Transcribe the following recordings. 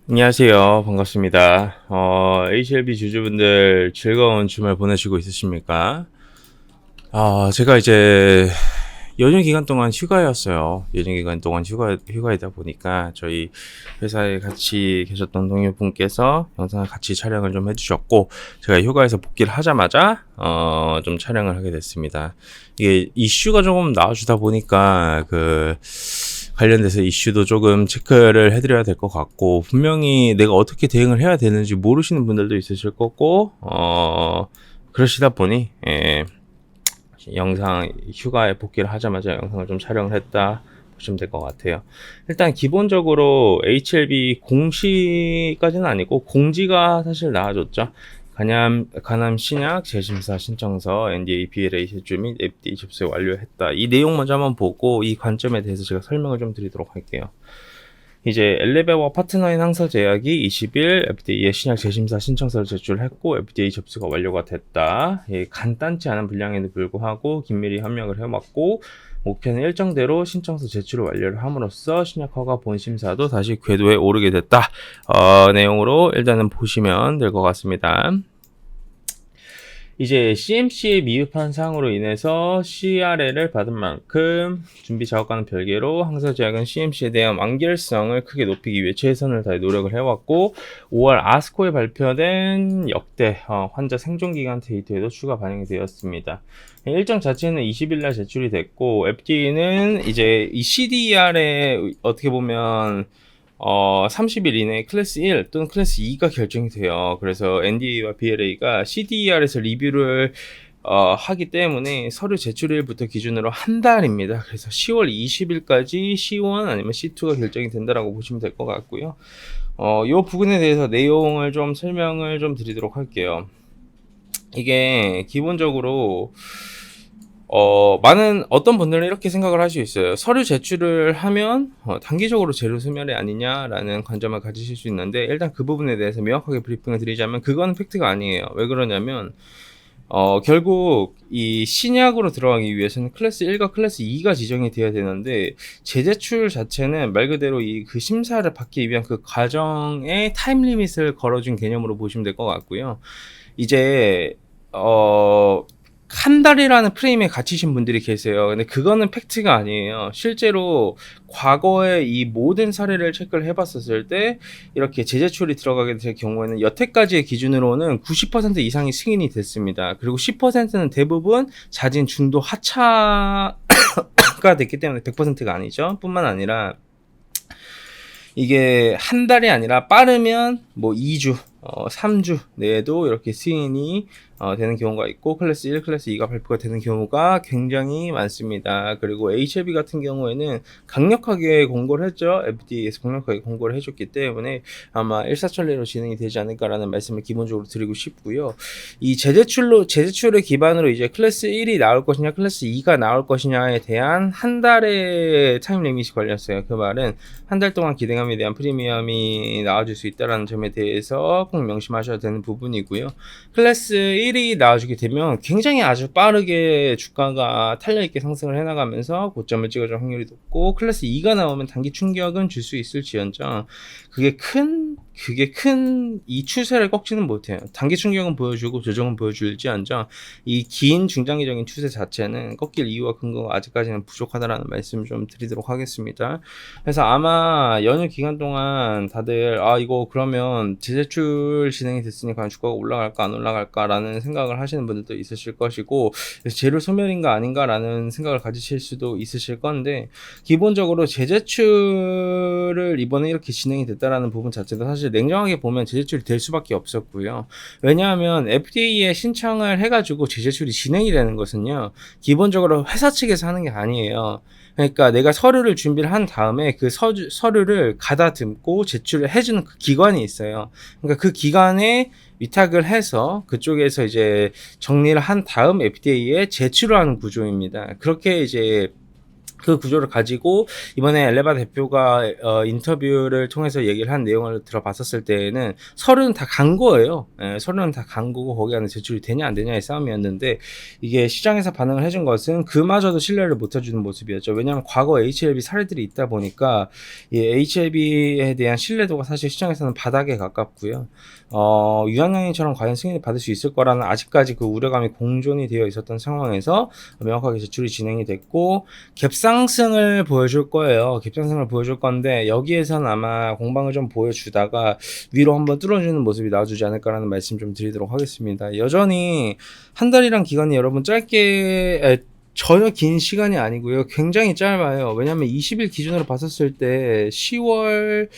안녕하세요. 반갑습니다. HLB 주주분들 즐거운 주말 보내시고 있으십니까? 제가 이제 연휴 기간 동안 휴가였어요. 연휴 기간 동안 휴가이다 보니까 저희 회사에 같이 계셨던 동료분께서 영상을 같이 촬영을 좀 해주셨고, 제가 휴가에서 복귀를 하자마자, 좀 촬영을 하게 됐습니다. 이게 이슈가 조금 나와주다 보니까, 관련돼서 이슈도 조금 체크를 해드려야 될 것 같고, 분명히 내가 어떻게 대응을 해야 되는지 모르시는 분들도 있으실 거고, 그러시다 보니, 영상 휴가에 복귀를 하자마자 영상을 좀 촬영을 했다 보시면 될 것 같아요. 일단 기본적으로 HLB 공시까지는 아니고 공지가 사실 나와줬죠. 간암 신약 재심사 신청서 NDA BLA 제출 및 FDA 접수 완료했다. 이 내용 먼저 한번 보고 이 관점에 대해서 제가 설명을 좀 드리도록 할게요. 이제 엘레베와 파트너인 항서제약이 20일 FDA에 신약 재심사 신청서를 제출했고 FDA 접수가 완료가 됐다. 간단치 않은 분량에도 불구하고 긴밀히 협력을 해왔고 목표는 일정대로 신청서 제출을 완료를 함으로써 신약 허가 본심사도 다시 궤도에 오르게 됐다. 내용으로 일단은 보시면 될 것 같습니다. 이제 CMC의 미흡한 사항으로 인해서 CRL을 받은 만큼 준비 작업과는 별개로 항서제약은 CMC에 대한 완결성을 크게 높이기 위해 최선을 다해 노력을 해왔고 5월 아스코에 발표된 역대 환자 생존기간 데이터에도 추가 반영이 되었습니다. 일정 자체는 20일날 제출이 됐고 FDA는 이제 이 CDER에 어떻게 보면 30일 이내에 클래스 1 또는 클래스 2가 결정이 돼요. 그래서 NDA와 BLA가 CDER에서 리뷰를 하기 때문에 서류 제출일부터 기준으로 한 달입니다. 그래서 10월 20일까지 C1 아니면 C2가 결정이 된다라고 보시면 될 것 같고요. 이 부분에 대해서 내용을 좀 설명을 좀 드리도록 할게요. 이게 기본적으로 어떤 분들은 이렇게 생각을 할 수 있어요. 서류 제출을 하면 단기적으로 재료 소멸이 아니냐라는 관점을 가지실 수 있는데, 일단 그 부분에 대해서 명확하게 브리핑을 드리자면 그건 팩트가 아니에요. 왜 그러냐면 결국 이 신약으로 들어가기 위해서는 클래스 1과 클래스 2가 지정이 돼야 되는데, 재제출 자체는 말 그대로 그 심사를 받기 위한 그 과정에 타임 리밋을 걸어준 개념으로 보시면 될 것 같고요. 이제 한 달이라는 프레임에 갇히신 분들이 계세요. 근데 그거는 팩트가 아니에요. 실제로 과거에 이 모든 사례를 체크를 해봤었을 때 이렇게 재제출이 들어가게 될 경우에는 여태까지의 기준으로는 90% 이상이 승인이 됐습니다. 그리고 10%는 대부분 자진 중도 하차가 됐기 때문에 100%가 아니죠. 뿐만 아니라 이게 한 달이 아니라 빠르면 뭐 2주, 3주 내에도 이렇게 승인이 되는 경우가 있고, 클래스 1, 클래스 2가 발표가 되는 경우가 굉장히 많습니다. 그리고 HLB 같은 경우에는 강력하게 공고를 했죠. FDA에서 강력하게 공고를 해줬기 때문에 아마 일사천리로 진행이 되지 않을까라는 말씀을 기본적으로 드리고 싶고요. 이 재제출을 기반으로 이제 클래스 1이 나올 것이냐, 클래스 2가 나올 것이냐에 대한 한 달의 타임 리밋이 걸렸어요. 그 말은 한 달 동안 기대감에 대한 프리미엄이 나와줄 수 있다는 점에 대해서 꼭 명심하셔야 되는 부분이고요. 클래스 1이 나와주게 되면 굉장히 아주 빠르게 주가가 탄력있게 상승을 해나가면서 고점을 찍어줄 확률이 높고, 클래스 2가 나오면 단기 충격은 줄 수 있을지언정 그게 큰 이 추세를 꺾지는 못해요. 단기 충격은 보여주고 조정은 보여줄지언정 이 긴 중장기적인 추세 자체는 꺾일 이유와 근거가 아직까지는 부족하다라는 말씀을 좀 드리도록 하겠습니다. 그래서 아마 연휴 기간 동안 다들 이거 그러면 재제출 진행이 됐으니까 주가가 올라갈까 안 올라갈까라는 생각을 하시는 분들도 있으실 것이고, 재료 소멸인가 아닌가라는 생각을 가지실 수도 있으실 건데, 기본적으로 재제출을 이번에 이렇게 진행이 됐다라는 부분 자체도 사실 냉정하게 보면 재제출이 될 수밖에 없었고요. 왜냐하면 FDA에 신청을 해가지고 재제출이 진행이 되는 것은요, 기본적으로 회사 측에서 하는 게 아니에요. 그러니까 내가 서류를 준비를 한 다음에 그 서류를 가다듬고 제출을 해주는 그 기관이 있어요. 그러니까 그 기관에 위탁을 해서 그쪽에서 이제 정리를 한 다음 FDA에 제출을 하는 구조입니다. 그렇게 이제 그 구조를 가지고 이번에 엘레바 대표가 인터뷰를 통해서 얘기를 한 내용을 들어봤었을 때에는 서류는 다 간 거예요. 서류는 다 간 거고 거기 안에 제출이 되냐 안 되냐의 싸움이었는데 이게 시장에서 반응을 해준 것은 그마저도 신뢰를 못 해주는 모습이었죠. 왜냐하면 과거 HLB 사례들이 있다 보니까 이 HLB에 대한 신뢰도가 사실 시장에서는 바닥에 가깝고요. 유한양행처럼 과연 승인을 받을 수 있을 거라는 아직까지 그 우려감이 공존이 되어 있었던 상황에서 명확하게 제출이 진행이 됐고 갭상승을 보여줄 거예요. 갭상승을 보여줄 건데 여기에서는 아마 공방을 좀 보여주다가 위로 한번 뚫어주는 모습이 나와주지 않을까라는 말씀 좀 드리도록 하겠습니다. 여전히 한 달이란 기간이 여러분 전혀 긴 시간이 아니고요. 굉장히 짧아요. 왜냐하면 20일 기준으로 봤었을 때 10월달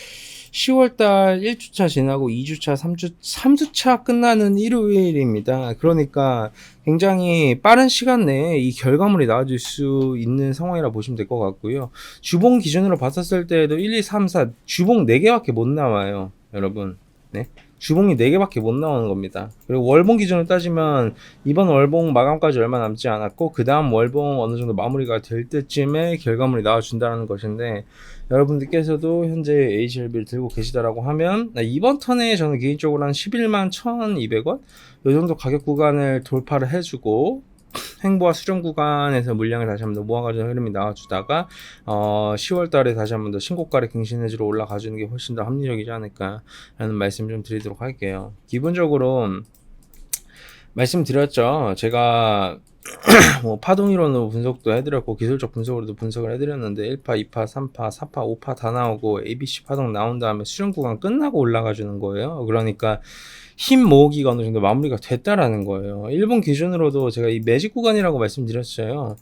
1주차 지나고 2주차, 3주차 끝나는 일요일입니다. 그러니까 굉장히 빠른 시간 내에 이 결과물이 나와줄 수 있는 상황이라 보시면 될 것 같고요. 주봉 기준으로 봤었을 때에도 1, 2, 3, 4 주봉 4개밖에 못 나와요. 여러분. 네. 주봉이 4개밖에 못 나오는 겁니다. 그리고 월봉 기준으로 따지면 이번 월봉 마감까지 얼마 남지 않았고 그 다음 월봉 어느 정도 마무리가 될 때쯤에 결과물이 나와준다는 것인데 여러분들께서도 현재 HLB를 들고 계시다라고 하면 이번 턴에 저는 개인적으로 한 11만 1,200원 이 정도 가격 구간을 돌파를 해주고 횡보와 수렴 구간에서 물량을 다시 한번 더 모아가지고 흐름이 나와주다가 10월 달에 다시 한번 더 신고가를 갱신해주러 올라가주는 게 훨씬 더 합리적이지 않을까라는 말씀 좀 드리도록 할게요. 기본적으로 말씀드렸죠. 제가 뭐 파동이론으로 분석도 해드렸고 기술적 분석으로도 분석을 해드렸는데 1파, 2파, 3파, 4파, 5파 다 나오고 ABC 파동 나온 다음에 수렴 구간 끝나고 올라가 주는 거예요. 그러니까 힘 모으기가 어느 정도 마무리가 됐다라는 거예요. 일본 기준으로도 제가 이 매직 구간이라고 말씀드렸어요.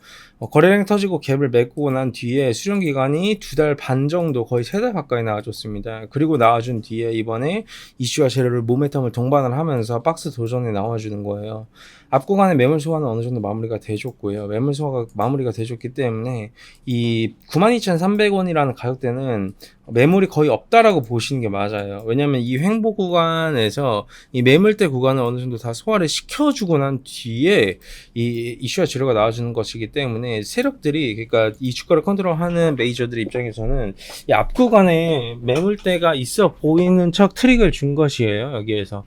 거래량 터지고 갭을 메꾸고 난 뒤에 수령 기간이 2달 반 정도 거의 3달 가까이 나와줬습니다. 그리고 나와준 뒤에 이번에 이슈와 재료를 모멘텀을 동반을 하면서 박스 도전에 나와주는 거예요. 앞 구간의 매물 소화는 어느 정도 마무리가 돼줬고요. 매물 소화가 마무리가 돼줬기 때문에 이 92,300원이라는 가격대는 매물이 거의 없다라고 보시는 게 맞아요. 왜냐하면 이 횡보 구간에서 이 매물대 구간을 어느 정도 다 소화를 시켜주고 난 뒤에 이 이슈와 재료가 나와주는 것이기 때문에 세력들이 그러니까 이 주가를 컨트롤하는 메이저들 입장에서는 이 앞 구간에 매물대가 있어 보이는 척 트릭을 준 것이에요. 여기에서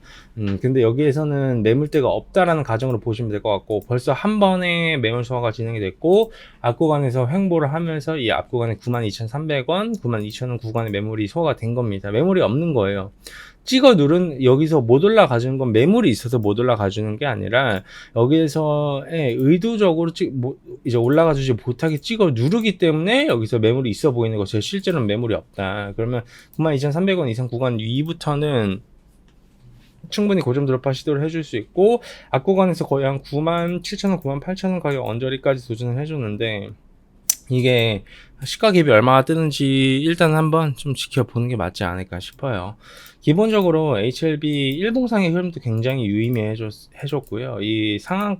근데 여기에서는 매물대가 없다라는 가정으로 보시면 될 것 같고 벌써 한 번에 매물 소화가 진행이 됐고 앞 구간에서 횡보를 하면서 이 앞 구간에 92,300원, 92,000원 구간의 매물이 소화가 된 겁니다. 매물이 없는 거예요. 찍어 누른 여기서 못 올라가주는 건 매물이 있어서 못 올라가주는 게 아니라 여기에서 의도적으로 이제 올라가주지 못하게 찍어 누르기 때문에 여기서 매물이 있어 보이는 것이에요. 실제로는 매물이 없다. 그러면 92,300원 이상 구간 위부터는 충분히 고점 돌파 시도를 해줄 수 있고 앞 구간에서 거의 한 97,000원, 98,000원 가격 언저리까지 도전을 해줬는데 이게 시가 갭이 얼마나 뜨는지 일단 한번 좀 지켜보는 게 맞지 않을까 싶어요. 기본적으로 HLB 일봉상의 흐름도 굉장히 유의미해 줬고요. 이 상한가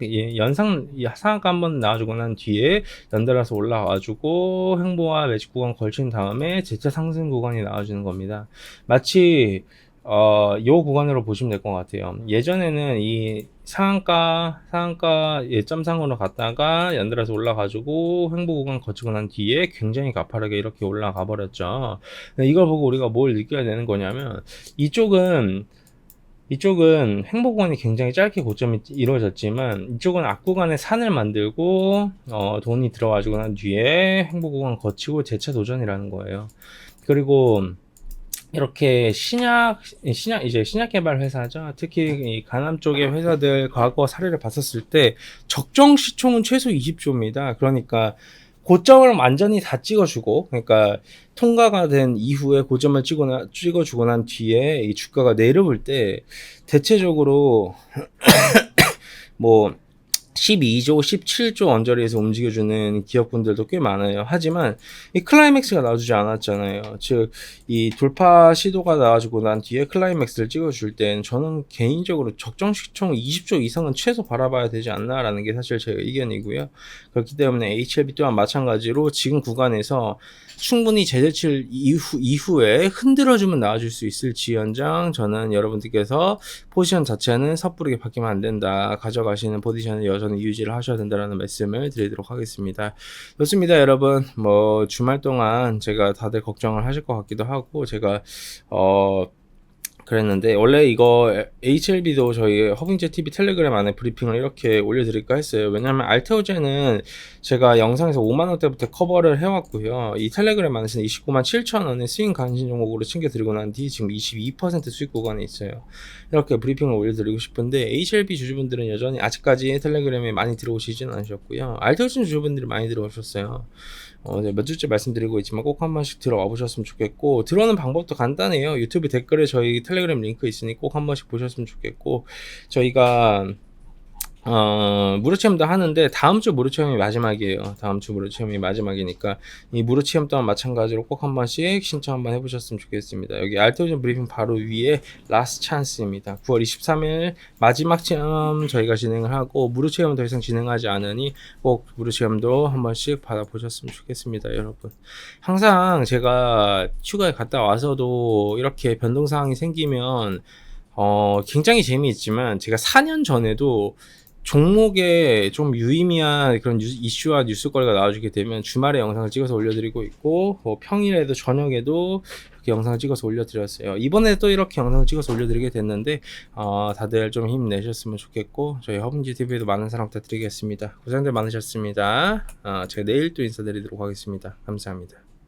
한번 나와주고 난 뒤에 연달아서 올라와주고 횡보와 매직 구간 걸친 다음에 재차 상승 구간이 나와주는 겁니다. 마치 요 구간으로 보시면 될 것 같아요. 예전에는 이 상한가 예점상으로 갔다가 연달아서 올라가지고 횡보 구간 거치고 난 뒤에 굉장히 가파르게 이렇게 올라가 버렸죠. 이걸 보고 우리가 뭘 느껴야 되는 거냐면 이쪽은 횡보 구간이 굉장히 짧게 고점이 이루어졌지만 이쪽은 앞 구간에 산을 만들고 돈이 들어와주고 난 뒤에 횡보 구간 거치고 재차 도전이라는 거예요. 그리고 이렇게 이제 신약 개발 회사죠. 특히 이 가남 쪽의 회사들 과거 사례를 봤었을 때 적정 시총은 최소 20조입니다. 그러니까 고점을 완전히 다 찍어주고, 그러니까 통과가 된 이후에 고점을 찍어주고 난 뒤에 이 주가가 내려올 때 대체적으로 뭐 12조, 17조 언저리에서 움직여주는 기업군들도 꽤 많아요. 하지만 이 클라이맥스가 나와주지 않았잖아요. 즉, 이 돌파 시도가 나와주고 난 뒤에 클라이맥스를 찍어줄 땐 저는 개인적으로 적정 시총 20조 이상은 최소 바라봐야 되지 않나라는 게 사실 제 의견이고요. 그렇기 때문에 HLB 또한 마찬가지로 지금 구간에서 충분히 제재칠 이후에 흔들어주면 나와줄 수 있을지언정 저는 여러분들께서 포지션 자체는 섣부르게 바뀌면 안 된다. 가져가시는 포지션을 여전히 저는 유지를 하셔야 된다라는 말씀을 드리도록 하겠습니다. 좋습니다, 여러분. 뭐 주말 동안 제가 다들 걱정을 하실 것 같기도 하고 제가 그랬는데 원래 이거 HLB도 저희 허빙제 TV 텔레그램 안에 브리핑을 이렇게 올려드릴까 했어요. 왜냐하면 알테오제는 제가 영상에서 5만원대부터 커버를 해왔고요. 이 텔레그램 안에서는 29만 7천원의 스윙 관심 종목으로 챙겨드리고 난 뒤 지금 22% 수익 구간에 있어요. 이렇게 브리핑을 올려드리고 싶은데 HLB 주주분들은 여전히 아직까지 텔레그램에 많이 들어오시진 않으셨고요. 알테오제 주주분들이 많이 들어오셨어요. 몇 주째 말씀드리고 있지만 꼭 한 번씩 들어와 보셨으면 좋겠고, 들어오는 방법도 간단해요. 유튜브 댓글에 저희 텔레그램 링크 있으니 꼭 한 번씩 보셨으면 좋겠고, 저희가 무료 체험도 하는데 다음 주 무료 체험이 마지막이에요. 다음 주 무료 체험이 마지막이니까 이 무료 체험 또한 마찬가지로 꼭 한 번씩 신청 한번 해보셨으면 좋겠습니다. 여기 알테오젠 브리핑 바로 위에 라스트 찬스입니다. 9월 23일 마지막 체험 저희가 진행을 하고 무료 체험은 더 이상 진행하지 않으니 꼭 무료 체험도 한 번씩 받아보셨으면 좋겠습니다, 여러분. 항상 제가 휴가에 갔다 와서도 이렇게 변동사항이 생기면 굉장히 재미있지만 제가 4년 전에도 종목에 좀 유의미한 그런 이슈와 뉴스거리가 나와주게 되면 주말에 영상을 찍어서 올려드리고 있고, 평일에도 저녁에도 이렇게 영상을 찍어서 올려드렸어요. 이번에 또 이렇게 영상을 찍어서 올려드리게 됐는데 다들 좀 힘내셨으면 좋겠고, 저희 허빙지 TV에도 많은 사랑 부탁드리겠습니다. 고생들 많으셨습니다. 제가 내일 또 인사드리도록 하겠습니다. 감사합니다.